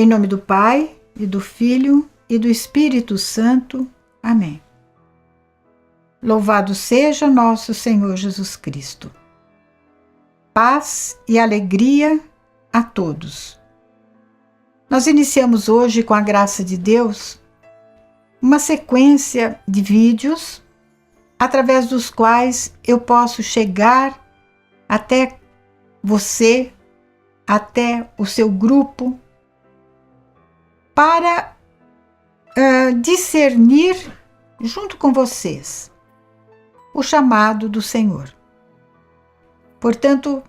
Em nome do Pai, e do Filho, e do Espírito Santo. Amém. Louvado seja nosso Senhor Jesus Cristo. Paz e alegria a todos. Nós iniciamos hoje, com a graça de Deus, uma sequência de vídeos através dos quais eu posso chegar até você, até o seu grupo, para discernir junto com vocês o chamado do Senhor. Portanto,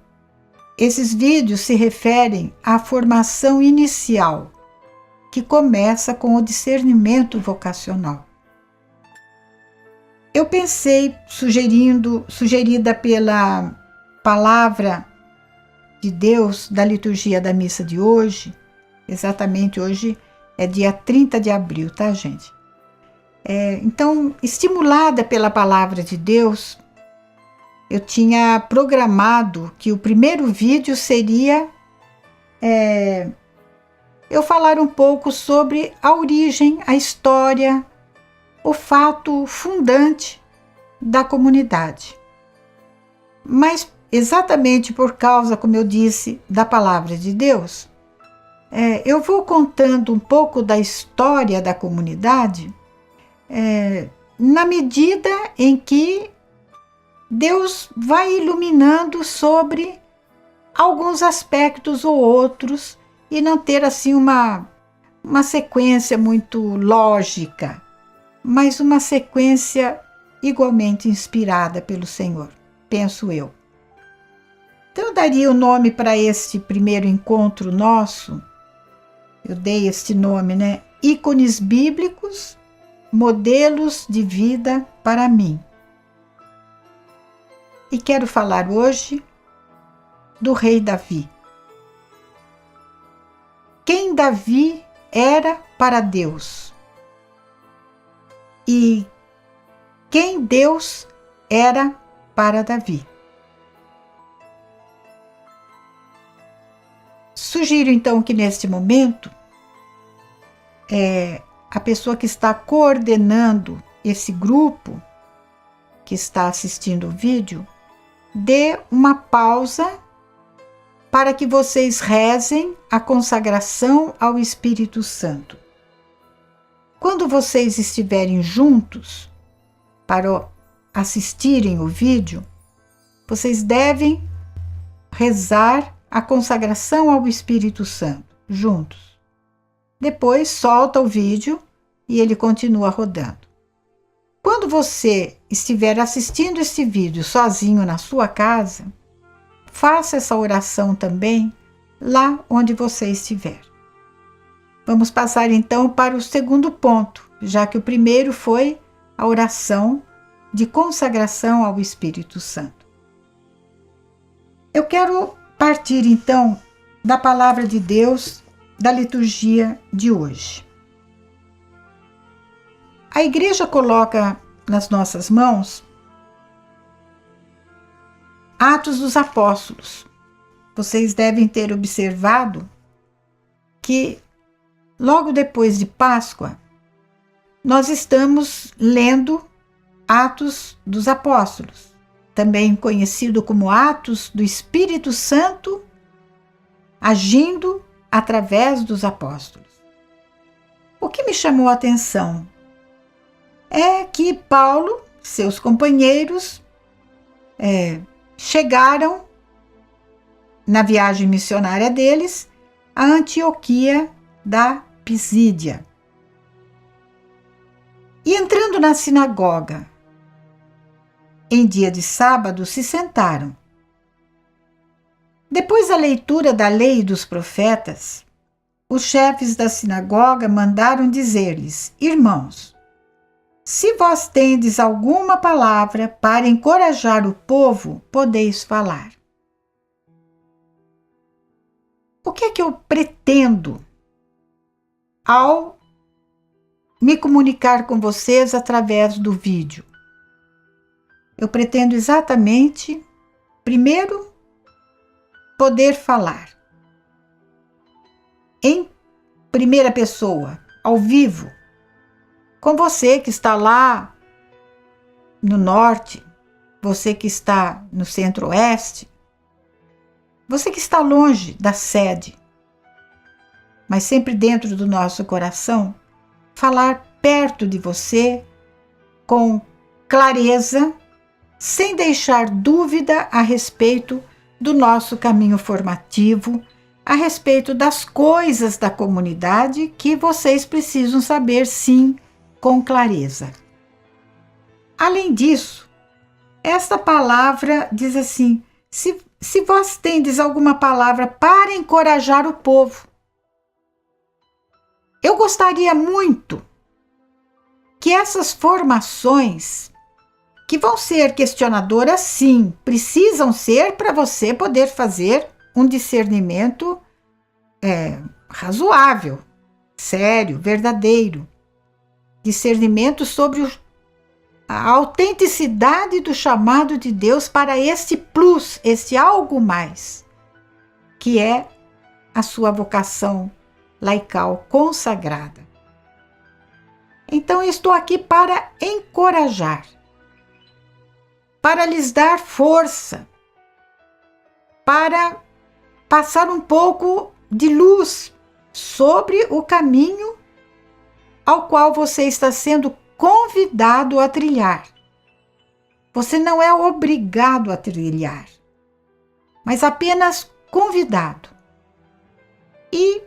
esses vídeos se referem à formação inicial, que começa com o discernimento vocacional. Eu pensei, sugerida pela palavra de Deus da liturgia da missa de hoje, exatamente hoje é dia 30 de abril, tá, gente? Então, estimulada pela palavra de Deus, eu tinha programado que o primeiro vídeo seria eu falar um pouco sobre a origem, a história, o fato fundante da comunidade. Mas, exatamente por causa, como eu disse, da palavra de Deus, eu vou contando um pouco da história da comunidade na medida em que Deus vai iluminando sobre alguns aspectos ou outros e não ter assim uma sequência muito lógica, mas uma sequência igualmente inspirada pelo Senhor, penso eu. Então eu daria o nome para este primeiro encontro nosso, eu dei este nome, Ícones Bíblicos, Modelos de Vida para mim. E quero falar hoje do rei Davi. Quem Davi era para Deus e quem Deus era para Davi. Sugiro então que neste momento a pessoa que está coordenando esse grupo, que está assistindo o vídeo, dê uma pausa para que vocês rezem a consagração ao Espírito Santo. Quando vocês estiverem juntos para assistirem o vídeo, vocês devem rezar a consagração ao Espírito Santo, juntos. Depois solta o vídeo e ele continua rodando. Quando você estiver assistindo este vídeo sozinho na sua casa, faça essa oração também lá onde você estiver. Vamos passar então para o segundo ponto, já que o primeiro foi a oração de consagração ao Espírito Santo. Eu quero partir então da palavra de Deus da liturgia de hoje. A igreja coloca nas nossas mãos Atos dos Apóstolos. Vocês devem ter observado que logo depois de Páscoa nós estamos lendo Atos dos Apóstolos, também conhecido como Atos do Espírito Santo agindo através dos apóstolos. O que me chamou a atenção é que Paulo, seus companheiros, chegaram na viagem missionária deles a Antioquia da Pisídia. E entrando na sinagoga, em dia de sábado, se sentaram. Depois da leitura da lei e dos profetas, os chefes da sinagoga mandaram dizer-lhes: Irmãos, se vós tendes alguma palavra para encorajar o povo, podeis falar. O que é que eu pretendo ao me comunicar com vocês através do vídeo? Eu pretendo exatamente, primeiro, poder falar em primeira pessoa, ao vivo, com você que está lá no norte, você que está no centro-oeste, você que está longe da sede, mas sempre dentro do nosso coração, falar perto de você com clareza, sem deixar dúvida a respeito do nosso caminho formativo, a respeito das coisas da comunidade que vocês precisam saber, sim, com clareza. Além disso, esta palavra diz assim: se vós tendes alguma palavra para encorajar o povo. Eu gostaria muito que essas formações, que vão ser questionadoras, sim, precisam ser para você poder fazer um discernimento razoável, sério, verdadeiro. Discernimento sobre a autenticidade do chamado de Deus para este plus, este algo mais, que é a sua vocação laical consagrada. Então, eu estou aqui para encorajar, para lhes dar força, para passar um pouco de luz sobre o caminho ao qual você está sendo convidado a trilhar. Você não é obrigado a trilhar, mas apenas convidado. E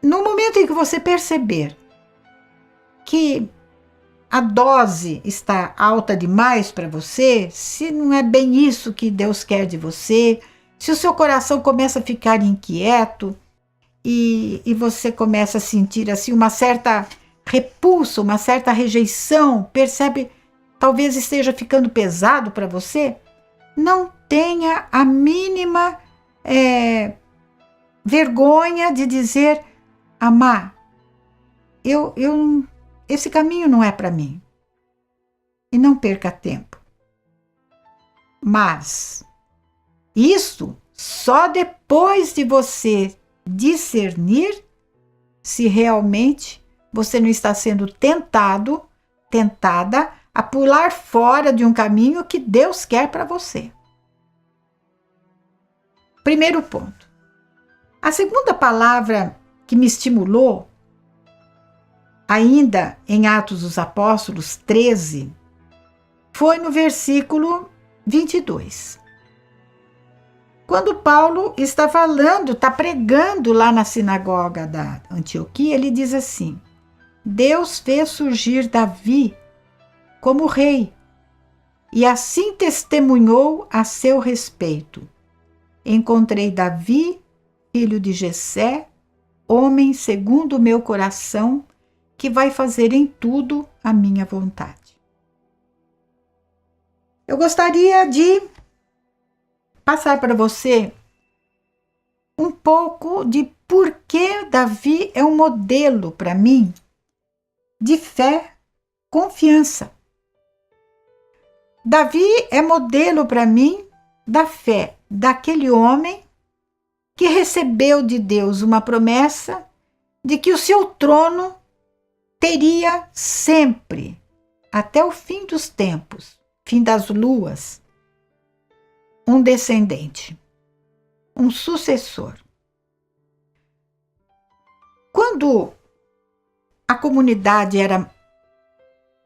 no momento em que você perceber que a dose está alta demais para você, se não é bem isso que Deus quer de você, se o seu coração começa a ficar inquieto e você começa a sentir assim uma certa repulsa, uma certa rejeição, percebe, talvez esteja ficando pesado para você, não tenha a mínima vergonha de dizer: Amá, esse caminho não é para mim. E não perca tempo. Mas isso só depois de você discernir se realmente você não está sendo tentada a pular fora de um caminho que Deus quer para você. Primeiro ponto. A segunda palavra que me estimulou, ainda em Atos dos Apóstolos 13, foi no versículo 22. Quando Paulo está falando, está pregando lá na sinagoga da Antioquia, ele diz assim: Deus fez surgir Davi como rei, e assim testemunhou a seu respeito. Encontrei Davi, filho de Jessé, homem segundo o meu coração, que vai fazer em tudo a minha vontade. Eu gostaria de passar para você um pouco de por que Davi é um modelo para mim de fé, confiança. Davi é modelo para mim da fé daquele homem que recebeu de Deus uma promessa de que o seu trono teria sempre, até o fim dos tempos, fim das luas, um descendente, um sucessor. Quando a comunidade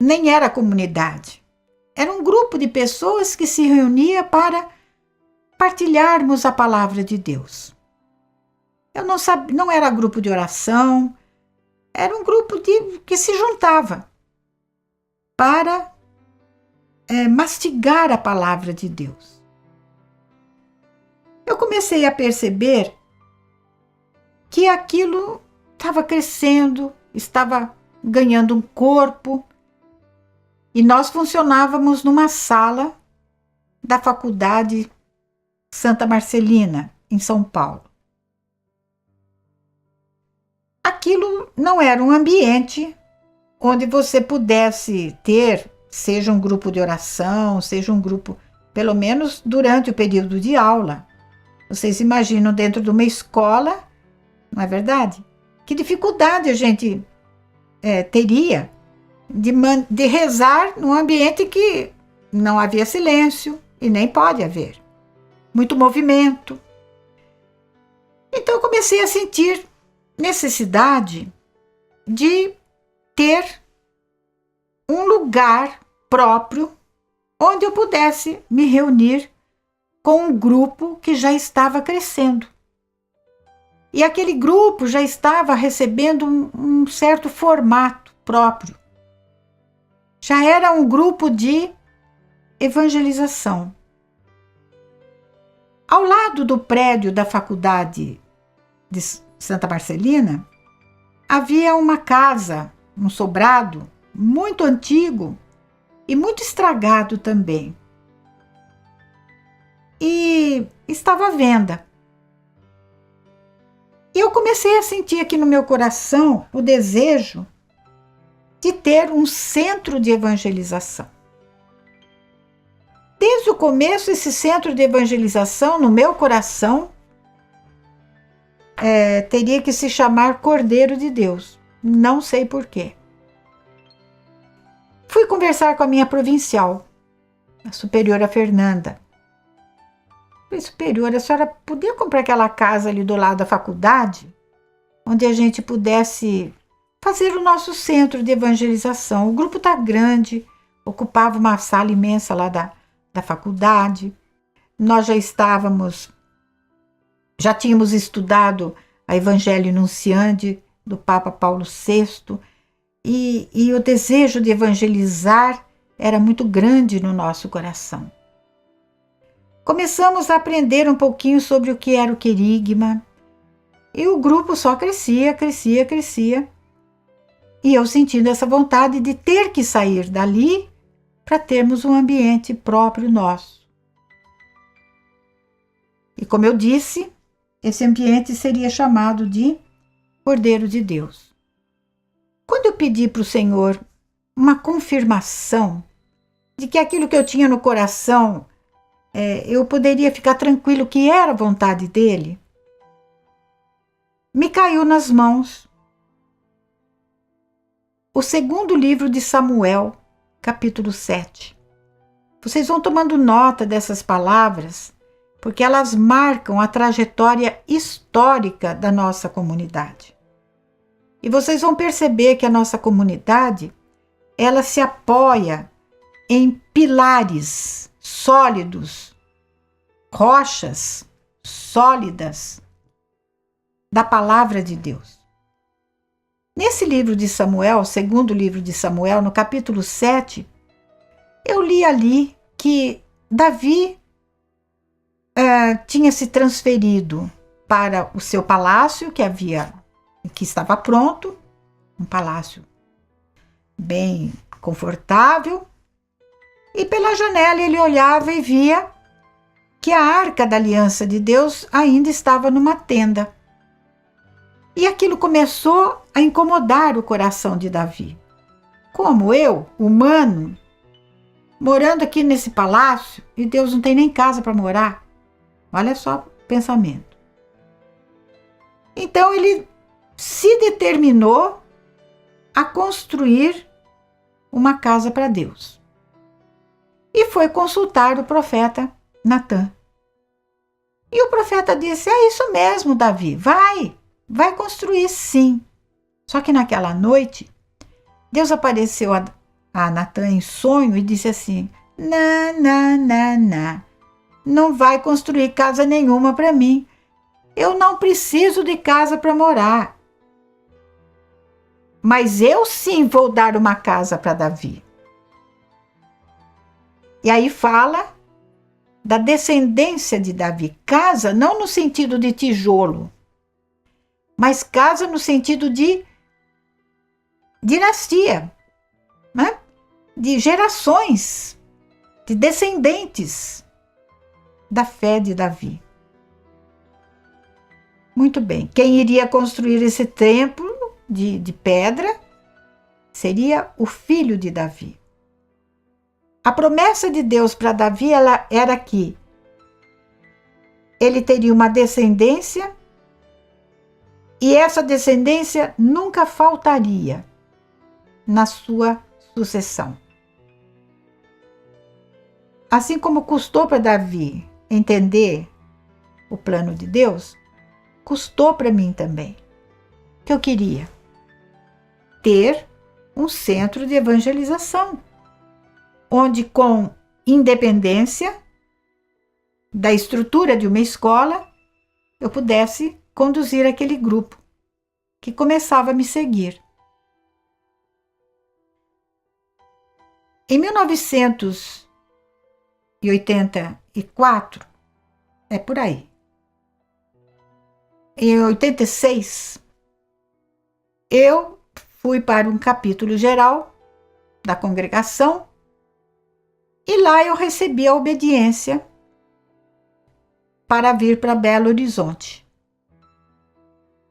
nem era comunidade, era um grupo de pessoas que se reunia para partilharmos a palavra de Deus. Eu não era grupo de oração, era um grupo que se juntava para mastigar a palavra de Deus. Eu comecei a perceber que aquilo estava crescendo, estava ganhando um corpo, e nós funcionávamos numa sala da Faculdade Santa Marcelina, em São Paulo. Aquilo não era um ambiente onde você pudesse ter, seja um grupo de oração, seja um grupo, pelo menos durante o período de aula. Vocês imaginam dentro de uma escola, não é verdade? que dificuldade a gente teria de rezar num ambiente que não havia silêncio e nem pode haver. Muito movimento. Então eu comecei a sentir necessidade de ter um lugar próprio onde eu pudesse me reunir com um grupo que já estava crescendo. E aquele grupo já estava recebendo um certo formato próprio. Já era um grupo de evangelização. Ao lado do prédio da faculdade de Santa Marcelina, havia uma casa, um sobrado, muito antigo e muito estragado também. E estava à venda. E eu comecei a sentir aqui no meu coração o desejo de ter um centro de evangelização. Desde o começo, esse centro de evangelização, no meu coração, teria que se chamar Cordeiro de Deus. Não sei porquê. Fui conversar com a minha provincial, a superiora Fernanda. Falei, superiora, a senhora podia comprar aquela casa ali do lado da faculdade, onde a gente pudesse fazer o nosso centro de evangelização. O grupo está grande, ocupava uma sala imensa lá da faculdade. Nós já tínhamos estudado a Evangelho Nunciandi do Papa Paulo VI, e o desejo de evangelizar era muito grande no nosso coração. Começamos a aprender um pouquinho sobre o que era o querigma, e o grupo só crescia. E eu sentindo essa vontade de ter que sair dali para termos um ambiente próprio nosso. E como eu disse, esse ambiente seria chamado de Cordeiro de Deus. Quando eu pedi para o Senhor uma confirmação de que aquilo que eu tinha no coração, eu poderia ficar tranquilo que era a vontade dele, me caiu nas mãos o segundo livro de Samuel, capítulo 7. Vocês vão tomando nota dessas palavras, porque elas marcam a trajetória histórica da nossa comunidade. E vocês vão perceber que a nossa comunidade, ela se apoia em pilares sólidos, rochas sólidas da palavra de Deus. Nesse livro de Samuel, segundo livro de Samuel, no capítulo 7, eu li ali que Davi tinha se transferido para o seu palácio que estava pronto, um palácio bem confortável, e pela janela ele olhava e via que a Arca da Aliança de Deus ainda estava numa tenda. E aquilo começou a incomodar o coração de Davi. Como eu, humano, morando aqui nesse palácio, e Deus não tem nem casa para morar? Olha só o pensamento. Então ele se determinou a construir uma casa para Deus. E foi consultar o profeta Natã. E o profeta disse: é isso mesmo, Davi, vai construir sim. Só que naquela noite, Deus apareceu a Natã em sonho e disse assim: não vai construir casa nenhuma para mim. Eu não preciso de casa para morar. Mas eu sim vou dar uma casa para Davi. E aí fala da descendência de Davi. Casa não no sentido de tijolo, mas casa no sentido de dinastia, né? De gerações, de descendentes da fé de Davi. Muito bem, quem iria construir esse templo de pedra seria o filho de Davi. A promessa de Deus para Davi era que ele teria uma descendência E essa descendência nunca faltaria na sua sucessão. Assim como custou para Davi entender o plano de Deus, custou para mim também. O que eu queria? Ter um centro de evangelização, onde, com independência da estrutura de uma escola, eu pudesse conduzir aquele grupo que começava a me seguir. Em 1984, é por aí, em 86, eu fui para um capítulo geral da congregação e lá eu recebi a obediência para vir para Belo Horizonte.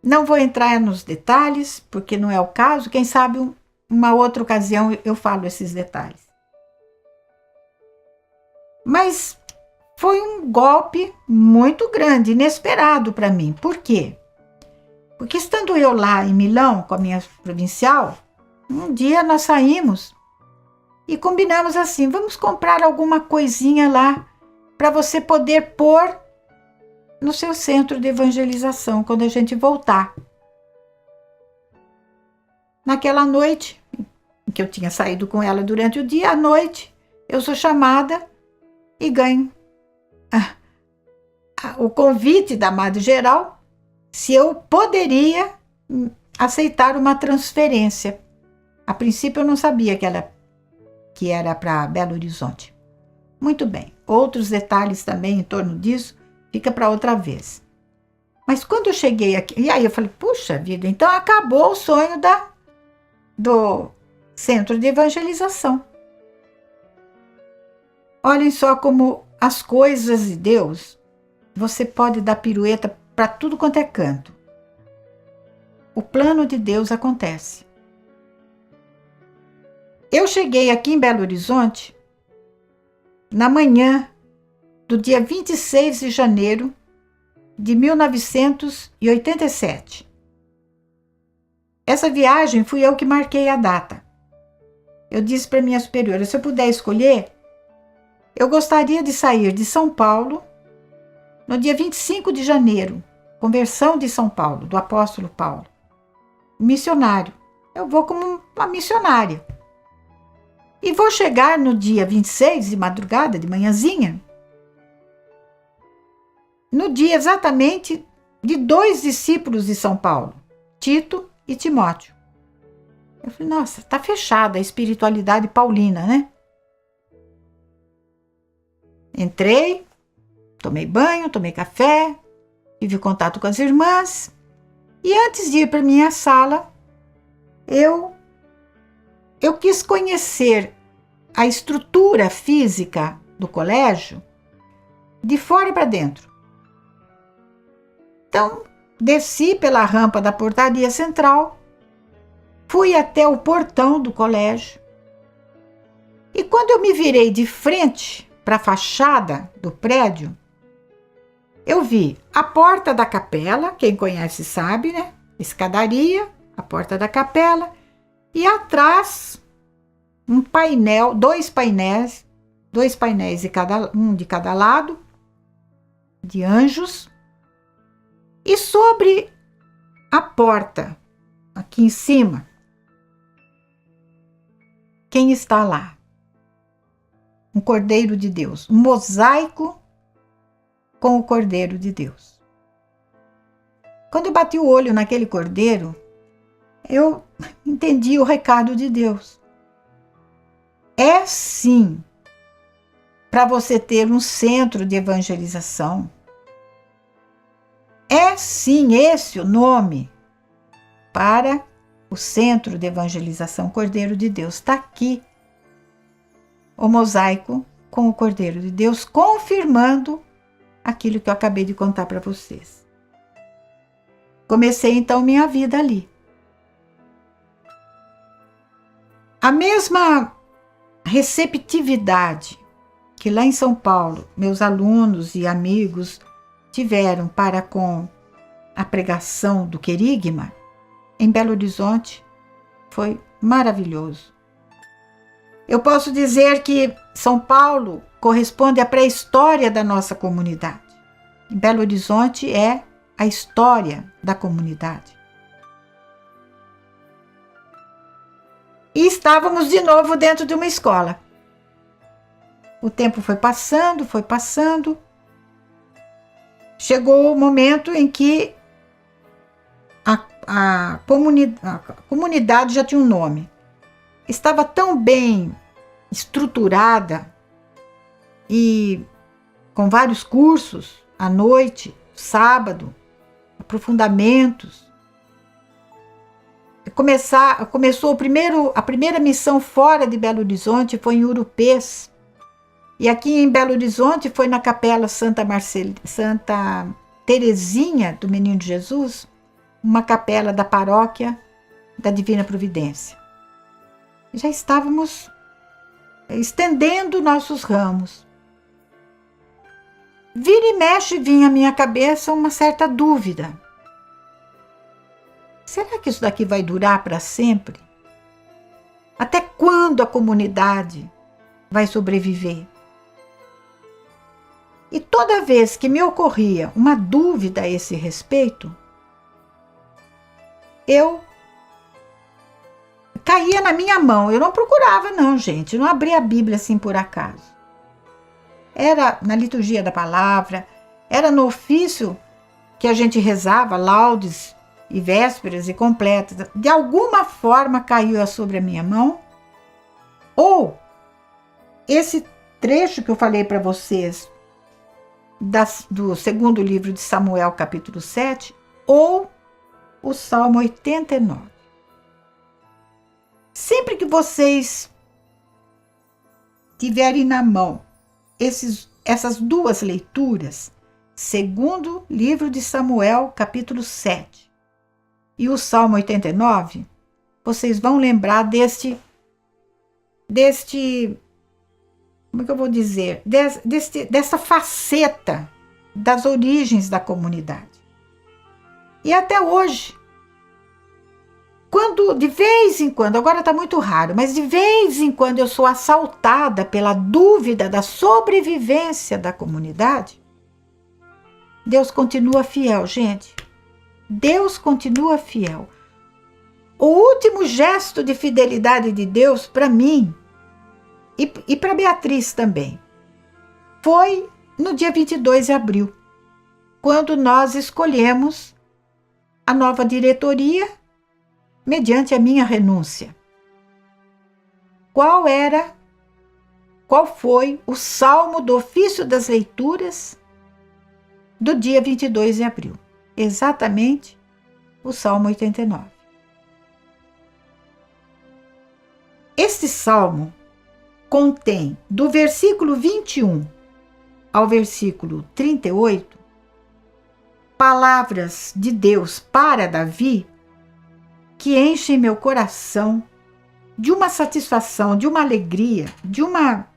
Não vou entrar nos detalhes, porque não é o caso. Quem sabe uma outra ocasião eu falo esses detalhes. Mas foi um golpe muito grande, inesperado para mim. Por quê? Porque estando eu lá em Milão com a minha provincial, um dia nós saímos e combinamos assim: vamos comprar alguma coisinha lá para você poder pôr no seu centro de evangelização quando a gente voltar. Naquela noite, em que eu tinha saído com ela durante o dia, à noite, eu sou chamada e ganho o convite da Madre Geral se eu poderia aceitar uma transferência. A princípio eu não sabia que era para Belo Horizonte. Muito bem, outros detalhes também em torno disso fica para outra vez. Mas quando eu cheguei aqui, e aí eu falei, puxa vida, então acabou o sonho do centro de evangelização. Olhem só como as coisas de Deus, você pode dar pirueta para tudo quanto é canto. O plano de Deus acontece. Eu cheguei aqui em Belo Horizonte na manhã do dia 26 de janeiro de 1987. Essa viagem fui eu que marquei a data. Eu disse para minha superiora, se eu puder escolher, eu gostaria de sair de São Paulo no dia 25 de janeiro, conversão de São Paulo, do apóstolo Paulo, missionário. Eu vou como uma missionária. E vou chegar no dia 26, de madrugada, de manhãzinha, no dia exatamente de 2 discípulos de São Paulo, Tito e Timóteo. Eu falei, nossa, tá fechada a espiritualidade paulina, né? Entrei, tomei banho, tomei café, tive contato com as irmãs e antes de ir para minha sala, eu quis conhecer a estrutura física do colégio de fora para dentro. Então, desci pela rampa da portaria central, fui até o portão do colégio e quando eu me virei de frente para a fachada do prédio, eu vi a porta da capela, quem conhece sabe, né? Escadaria, a porta da capela e atrás um painel, dois painéis um de cada lado, de anjos. E sobre a porta, aqui em cima, quem está lá? Um Cordeiro de Deus, um mosaico com o Cordeiro de Deus. Quando eu bati o olho naquele cordeiro, eu entendi o recado de Deus. É sim para você ter um centro de evangelização. É sim esse o nome para o centro de evangelização Cordeiro de Deus. Está aqui o mosaico com o Cordeiro de Deus, confirmando aquilo que eu acabei de contar para vocês. Comecei então minha vida ali. A mesma receptividade que lá em São Paulo meus alunos e amigos tiveram para com a pregação do querigma, em Belo Horizonte foi maravilhoso. Eu posso dizer que São Paulo corresponde à pré-história da nossa comunidade. Em Belo Horizonte é a história da comunidade. E estávamos de novo dentro de uma escola. O tempo foi passando, foi passando. Chegou o momento em que a comunidade já tinha um nome. Estava tão bem estruturada e com vários cursos à noite, sábado, aprofundamentos. Começou a primeira missão fora de Belo Horizonte foi em Urupês. E aqui em Belo Horizonte foi na Capela Santa Terezinha do Menino Jesus, uma capela da paróquia da Divina Providência. Já estávamos estendendo nossos ramos. Vira e mexe vinha à minha cabeça uma certa dúvida. Será que isso daqui vai durar para sempre? Até quando a comunidade vai sobreviver? E toda vez que me ocorria uma dúvida a esse respeito, eu caía na minha mão. Eu não procurava não, gente. Eu não abria a Bíblia assim por acaso. Era na liturgia da palavra, era no ofício que a gente rezava, laudes e vésperas e completas. De alguma forma caiu sobre a minha mão. Ou esse trecho que eu falei para vocês, do segundo livro de Samuel, capítulo 7, ou o Salmo 89. Sempre que vocês tiverem na mão essas duas leituras, segundo livro de Samuel, capítulo 7, e o Salmo 89, vocês vão lembrar deste como é que eu vou dizer? Dessa faceta das origens da comunidade. E até hoje, quando de vez em quando, agora está muito raro, mas de vez em quando eu sou assaltada pela dúvida da sobrevivência da comunidade, Deus continua fiel, gente. Deus continua fiel. O último gesto de fidelidade de Deus para mim e para Beatriz também foi no dia 22 de abril, quando nós escolhemos a nova diretoria mediante a minha renúncia. Qual foi o salmo do ofício das leituras do dia 22 de abril? Exatamente o Salmo 89. Este salmo contém, do versículo 21 ao versículo 38, palavras de Deus para Davi que enchem meu coração de uma satisfação, de uma alegria, de uma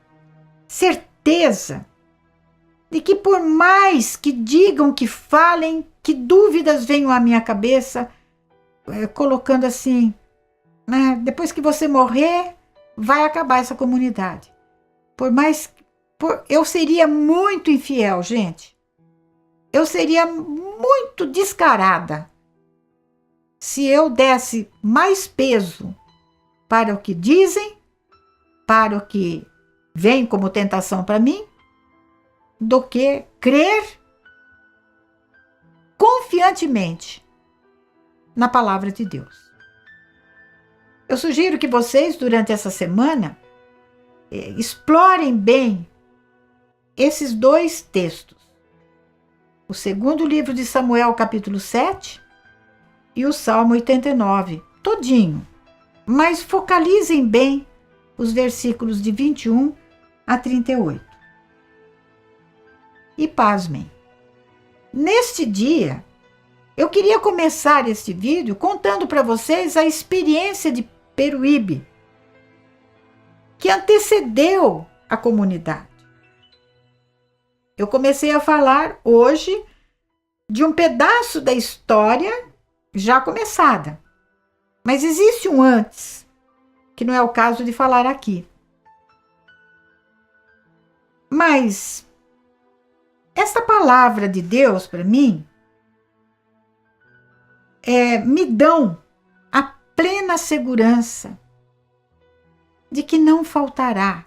certeza de que por mais que digam, que falem, que dúvidas venham à minha cabeça, colocando assim, né, depois que você morrer, vai acabar essa comunidade. Eu seria muito infiel, gente. Eu seria muito descarada se eu desse mais peso para o que dizem, para o que vem como tentação para mim, do que crer confiantemente na palavra de Deus. Eu sugiro que vocês, durante essa semana, explorem bem esses dois textos. O segundo livro de Samuel, capítulo 7, e o Salmo 89, todinho. Mas focalizem bem os versículos de 21 a 38. E pasmem. Neste dia, eu queria começar este vídeo contando para vocês a experiência de Peruíbe, que antecedeu a comunidade. Eu comecei a falar hoje de um pedaço da história já começada. Mas existe um antes, que não é o caso de falar aqui. Mas essa palavra de Deus para mim me dão a plena segurança de que não faltará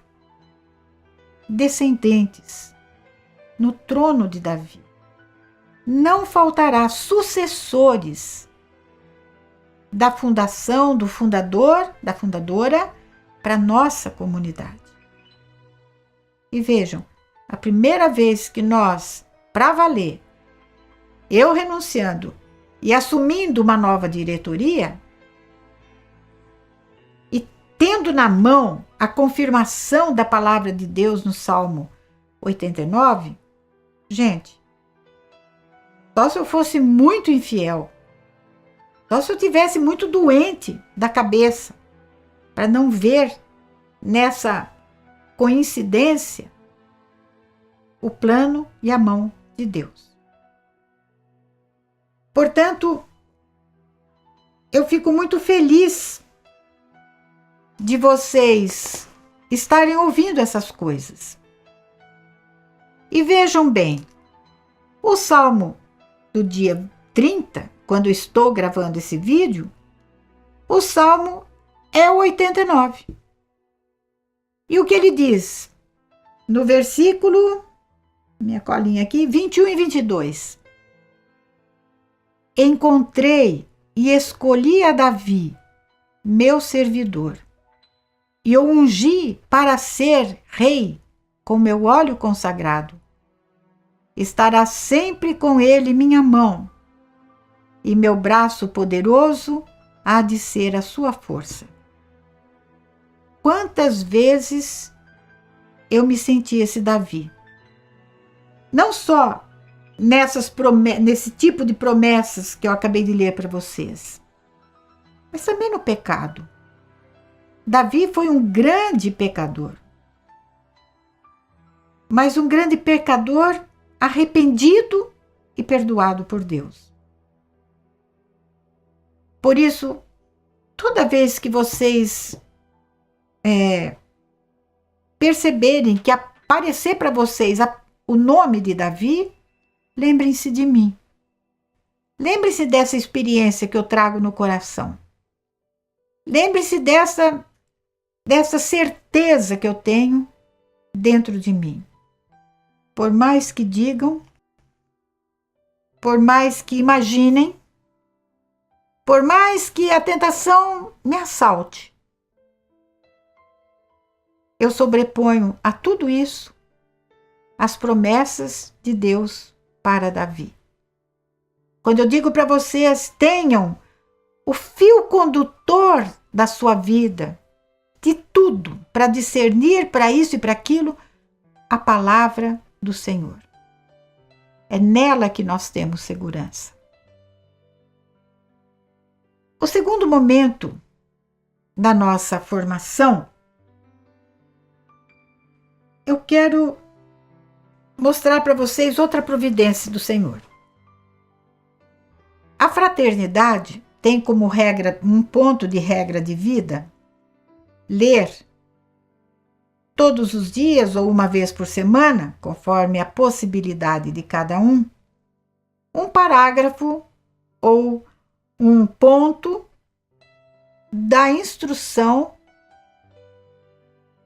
descendentes no trono de Davi. Não faltará sucessores da fundação, do fundador, da fundadora, para nossa comunidade. E vejam, a primeira vez que nós, para valer, eu renunciando e assumindo uma nova diretoria, e tendo na mão a confirmação da palavra de Deus no Salmo 89, gente, só se eu fosse muito infiel, só se eu tivesse muito doente da cabeça, para não ver nessa coincidência o plano e a mão de Deus. Portanto, eu fico muito feliz de vocês estarem ouvindo essas coisas. E vejam bem, o Salmo do dia 30, quando estou gravando esse vídeo, o Salmo é o 89. E o que ele diz? No versículo, minha colinha aqui, 21 e 22. Encontrei e escolhi a Davi, meu servidor, e o ungi para ser rei com meu óleo consagrado. Estará sempre com ele minha mão, e meu braço poderoso há de ser a sua força. Quantas vezes eu me senti esse Davi? Não só nesse tipo de promessas que eu acabei de ler para vocês, mas também no pecado. Davi foi um grande pecador, mas um grande pecador arrependido e perdoado por Deus. Por isso, toda vez que vocês perceberem que aparecer para vocês o nome de Davi, lembrem-se de mim. Lembre-se dessa experiência que eu trago no coração. Lembre-se dessa certeza que eu tenho dentro de mim. Por mais que digam, por mais que imaginem, por mais que a tentação me assalte, eu sobreponho a tudo isso as promessas de Deus para Davi. Quando eu digo para vocês, tenham o fio condutor da sua vida, de tudo, para discernir para isso e para aquilo, a palavra do Senhor. É nela que nós temos segurança. O segundo momento da nossa formação, eu quero mostrar para vocês outra providência do Senhor. A fraternidade tem como regra, um ponto de regra de vida, ler todos os dias ou uma vez por semana, conforme a possibilidade de cada um parágrafo ou um ponto da instrução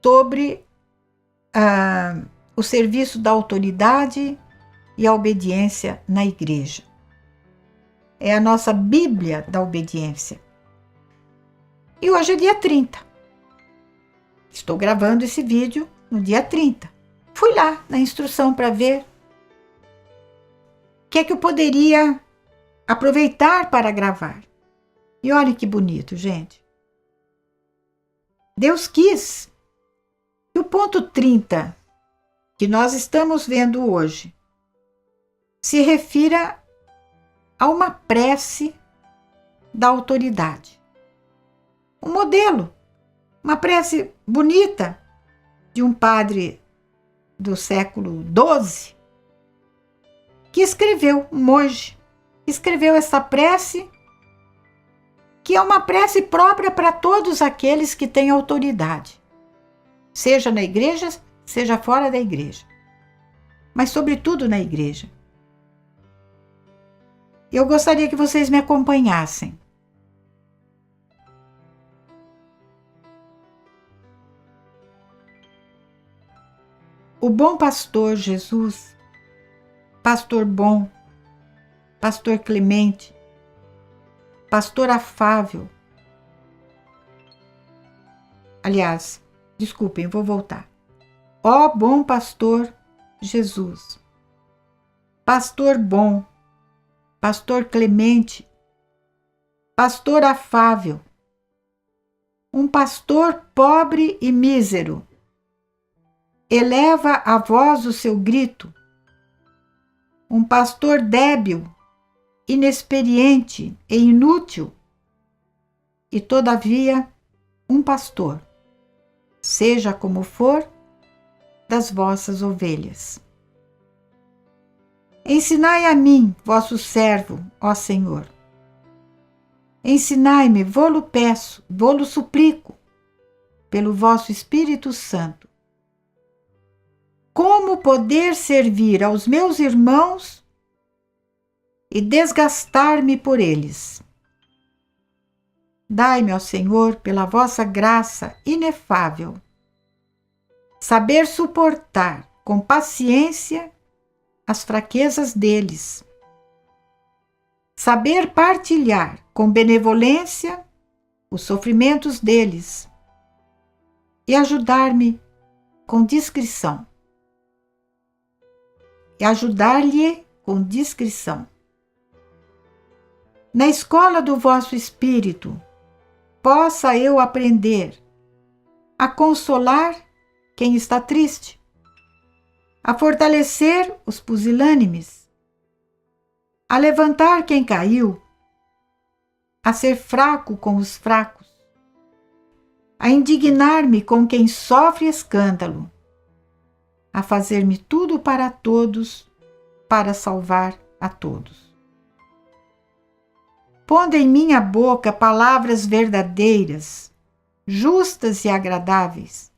sobre o serviço da autoridade e a obediência na igreja. É a nossa Bíblia da obediência. E hoje é dia 30. Estou gravando esse vídeo no dia 30. Fui lá na instrução para ver o que é que eu poderia aproveitar para gravar. E olha que bonito, gente. Deus quis que o ponto 30 que nós estamos vendo hoje se refira a uma prece da autoridade. Um modelo, uma prece bonita de um padre do século XII, que escreveu, um monge, escreveu essa prece, que é uma prece própria para todos aqueles que têm autoridade, seja na igreja, seja fora da igreja, mas sobretudo na igreja. Eu gostaria que vocês me acompanhassem. O bom pastor Jesus, pastor bom, pastor clemente, pastor afável. Aliás, desculpem, vou voltar. Ó bom pastor Jesus, pastor bom, pastor clemente, pastor afável, um pastor pobre e mísero, eleva a voz o seu grito, um pastor débil, inexperiente e inútil, e todavia um pastor, seja como for, das vossas ovelhas. Ensinai a mim, vosso servo, ó Senhor. Ensinai-me, vô-lo peço, vô-lo suplico, pelo vosso Espírito Santo, como poder servir aos meus irmãos e desgastar-me por eles. Dai-me, ó Senhor, pela vossa graça inefável, saber suportar com paciência as fraquezas deles, saber partilhar com benevolência os sofrimentos deles e ajudar-me com discrição. E ajudar-lhe com discrição. Na escola do vosso Espírito, possa eu aprender a consolar quem está triste, a fortalecer os pusilânimes, a levantar quem caiu, a ser fraco com os fracos, a indignar-me com quem sofre escândalo, a fazer-me tudo para todos, para salvar a todos. Pondo em minha boca palavras verdadeiras, justas e agradáveis,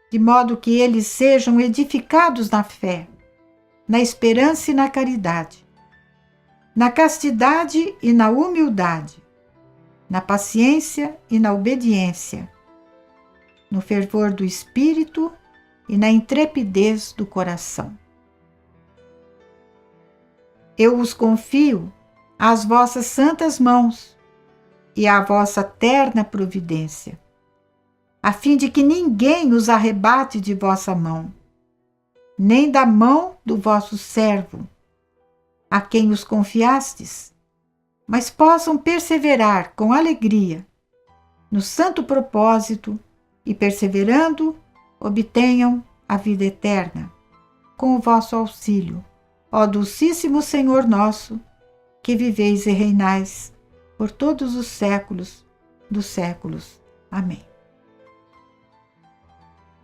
de modo que eles sejam edificados na fé, na esperança e na caridade, na castidade e na humildade, na paciência e na obediência, no fervor do espírito e na intrepidez do coração. Eu os confio às vossas santas mãos e à vossa terna providência, a fim de que ninguém os arrebate de vossa mão, nem da mão do vosso servo, a quem os confiastes, mas possam perseverar com alegria no santo propósito e, perseverando, obtenham a vida eterna, com o vosso auxílio, ó Dulcíssimo Senhor nosso, que viveis e reinais por todos os séculos dos séculos. Amém.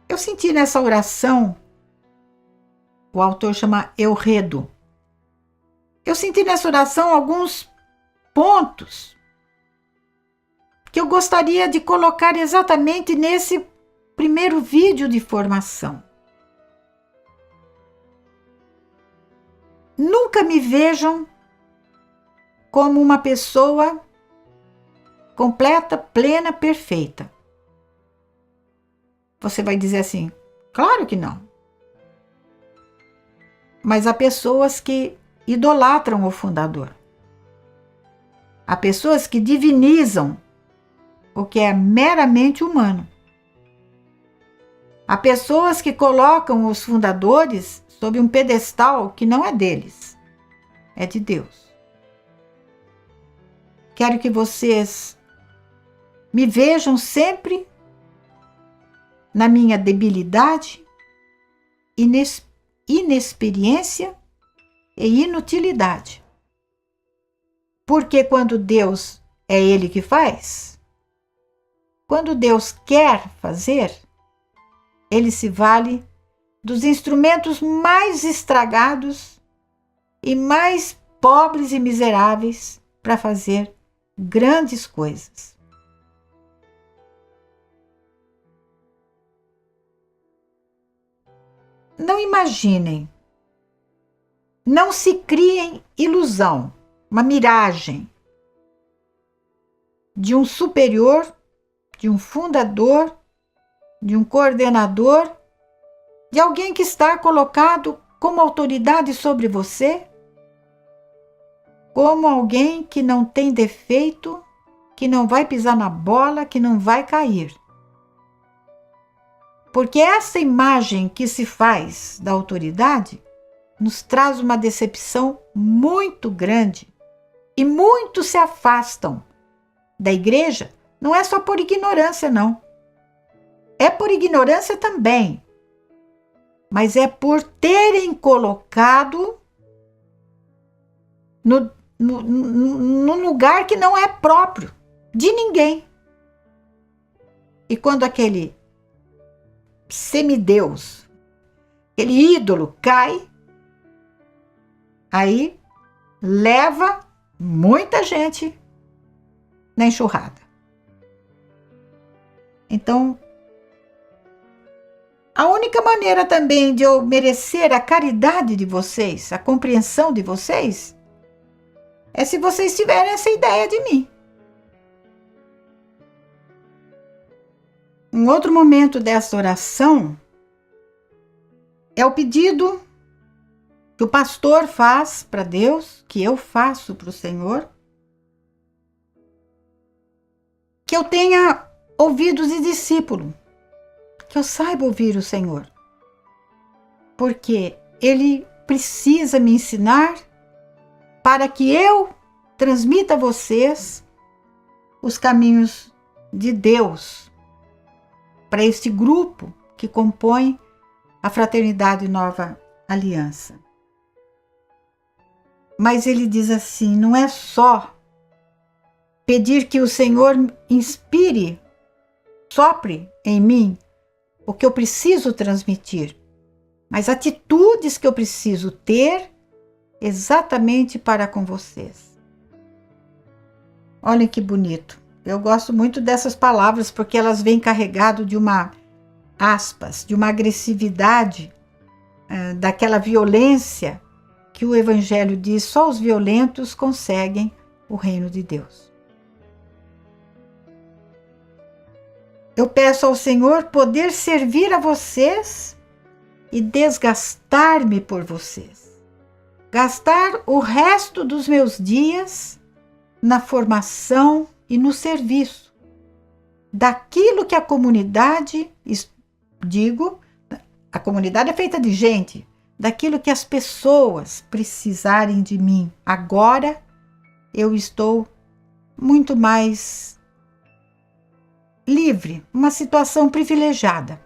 Eu senti nessa oração, o autor chama Eulredo, eu senti nessa oração alguns pontos que eu gostaria de colocar exatamente nesse primeiro vídeo de formação. Nunca me vejam como uma pessoa completa, plena, perfeita. Você vai dizer assim, claro que não. Mas há pessoas que idolatram o fundador. Há pessoas que divinizam o que é meramente humano. Há pessoas que colocam os fundadores sob um pedestal que não é deles, é de Deus. Quero que vocês me vejam sempre na minha debilidade, inexperiência e inutilidade. Porque quando Deus é Ele que faz, quando Deus quer fazer, Ele se vale dos instrumentos mais estragados e mais pobres e miseráveis para fazer grandes coisas. Não imaginem, não se criem ilusão, uma miragem de um superior, de um fundador, de um coordenador, de alguém que está colocado como autoridade sobre você, como alguém que não tem defeito, que não vai pisar na bola, que não vai cair. Porque essa imagem que se faz da autoridade nos traz uma decepção muito grande e muitos se afastam da igreja, não é só por ignorância, não. É por ignorância também, mas é por terem colocado no lugar que não é próprio de ninguém. E quando aquele semideus, aquele ídolo cai, aí leva muita gente na enxurrada. Então, a única maneira também de eu merecer a caridade de vocês, a compreensão de vocês, é se vocês tiverem essa ideia de mim. Um outro momento dessa oração é o pedido que o pastor faz para Deus, que eu faço para o Senhor, que eu tenha ouvidos de discípulo, que eu saiba ouvir o Senhor, porque Ele precisa me ensinar para que eu transmita a vocês os caminhos de Deus, para este grupo que compõe a Fraternidade Nova Aliança. Mas ele diz assim, não é só pedir que o Senhor inspire, sopre em mim o que eu preciso transmitir, mas atitudes que eu preciso ter exatamente para com vocês. Olhem que bonito. Eu gosto muito dessas palavras porque elas vêm carregado de uma aspas, de uma agressividade, daquela violência que o Evangelho diz, só os violentos conseguem o reino de Deus. Eu peço ao Senhor poder servir a vocês e desgastar-me por vocês. Gastar o resto dos meus dias na formação e no serviço daquilo que a comunidade, a comunidade é feita de gente, daquilo que as pessoas precisarem de mim. Agora eu estou muito mais livre, uma situação privilegiada.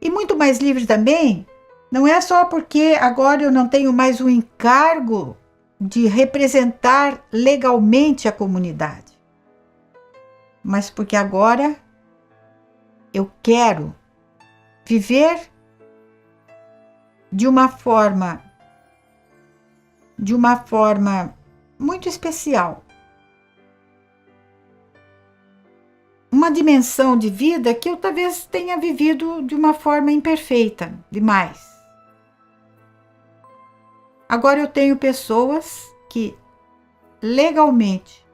E muito mais livre também, não é só porque agora eu não tenho mais o encargo de representar legalmente a comunidade, mas porque agora eu quero viver de uma forma muito especial. Uma dimensão de vida que eu talvez tenha vivido de uma forma imperfeita demais. Agora eu tenho pessoas que legalmente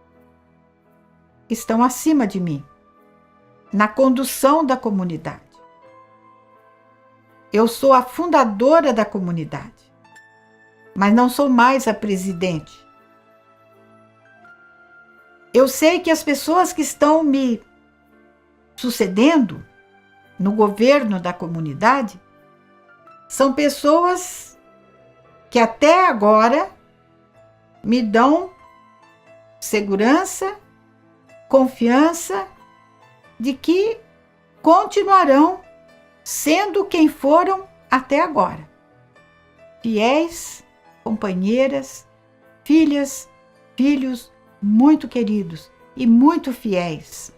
estão acima de mim, na condução da comunidade. Eu sou a fundadora da comunidade, mas não sou mais a presidente. Eu sei que as pessoas que estão me sucedendo no governo da comunidade são pessoas que até agora me dão segurança, confiança de que continuarão sendo quem foram até agora. Fiéis, companheiras, filhas, filhos muito queridos e muito fiéis.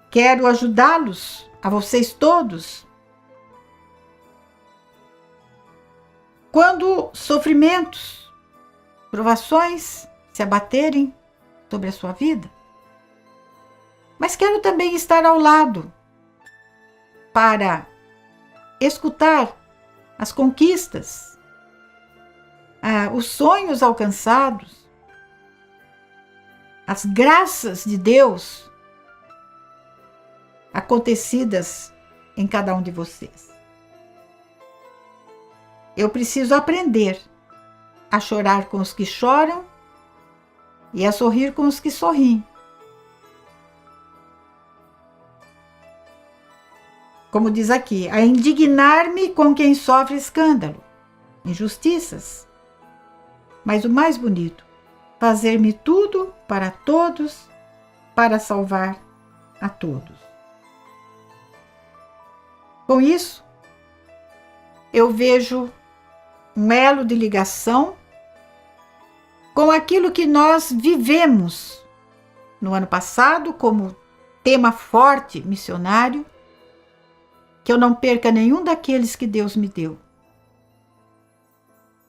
Quero ajudá-los, a vocês todos. quando sofrimentos, provações se abaterem sobre a sua vida. Mas quero também estar ao lado para escutar as conquistas, os sonhos alcançados, as graças de Deus acontecidas em cada um de vocês. Eu preciso aprender a chorar com os que choram e a sorrir com os que sorriem. Como diz aqui, a indignar-me com quem sofre escândalo, injustiças. Mas o mais bonito, fazer-me tudo para todos, para salvar a todos. Com isso, eu vejo um elo de ligação com aquilo que nós vivemos no ano passado como tema forte missionário, que eu não perca nenhum daqueles que Deus me deu.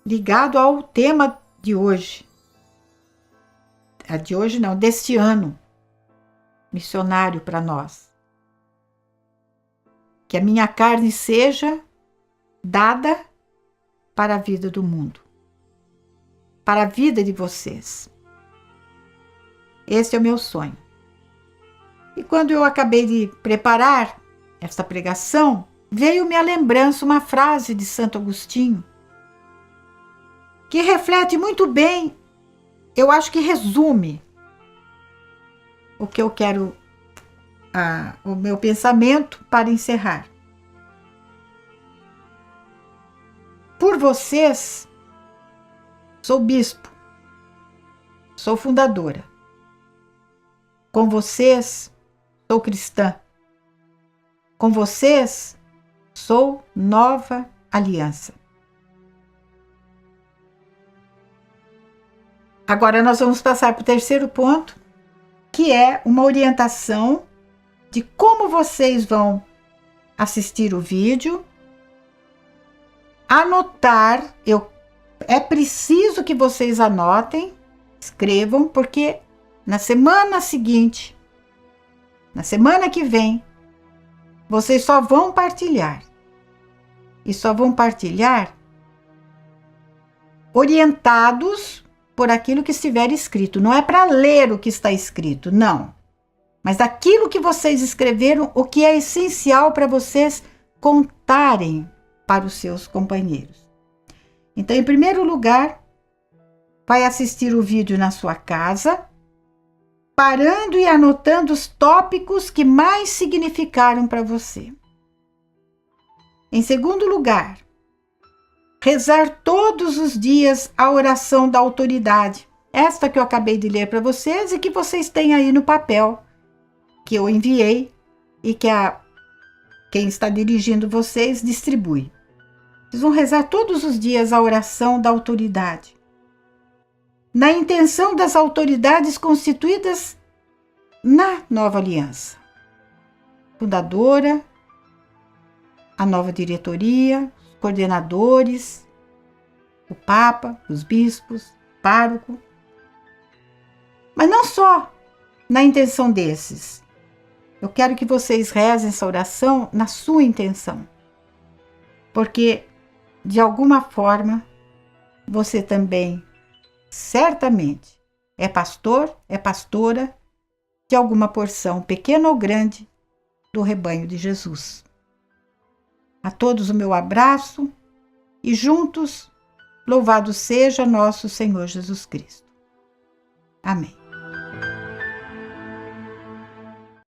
Ligado ao tema de hoje. De hoje não, deste ano missionário para nós. Que a minha carne seja dada para a vida do mundo. Para a vida de vocês. Esse é o meu sonho. E quando eu acabei de preparar esta pregação, veio-me à lembrança uma frase de Santo Agostinho, que reflete muito bem, eu acho que resume o que eu quero, o meu pensamento para encerrar. Por vocês, sou bispo, sou fundadora. Com vocês, sou cristã. Com vocês, sou nova aliança. Agora nós vamos passar para o terceiro ponto, que é uma orientação de como vocês vão assistir o vídeo, anotar. É preciso que vocês anotem, escrevam, porque na semana seguinte, na semana que vem, vocês só vão partilhar. E só vão partilhar orientados por aquilo que estiver escrito. Não é para ler o que está escrito, não. Mas aquilo que vocês escreveram, o que é essencial para vocês contarem para os seus companheiros. Então, em primeiro lugar, vai assistir o vídeo na sua casa, parando e anotando os tópicos que mais significaram para você. Em segundo lugar, rezar todos os dias a oração da autoridade. Esta que eu acabei de ler para vocês e que vocês têm aí no papel, que eu enviei e que quem está dirigindo vocês distribui. Vocês vão rezar todos os dias a oração da autoridade. Na intenção das autoridades constituídas na nova aliança. Fundadora, a nova diretoria, os coordenadores, o Papa, os bispos, o pároco. Mas não só na intenção desses. Eu quero que vocês rezem essa oração na sua intenção. Porque, de alguma forma, você também, certamente, é pastor, é pastora de alguma porção, pequena ou grande, do rebanho de Jesus. A todos o meu abraço e juntos, louvado seja nosso Senhor Jesus Cristo. Amém.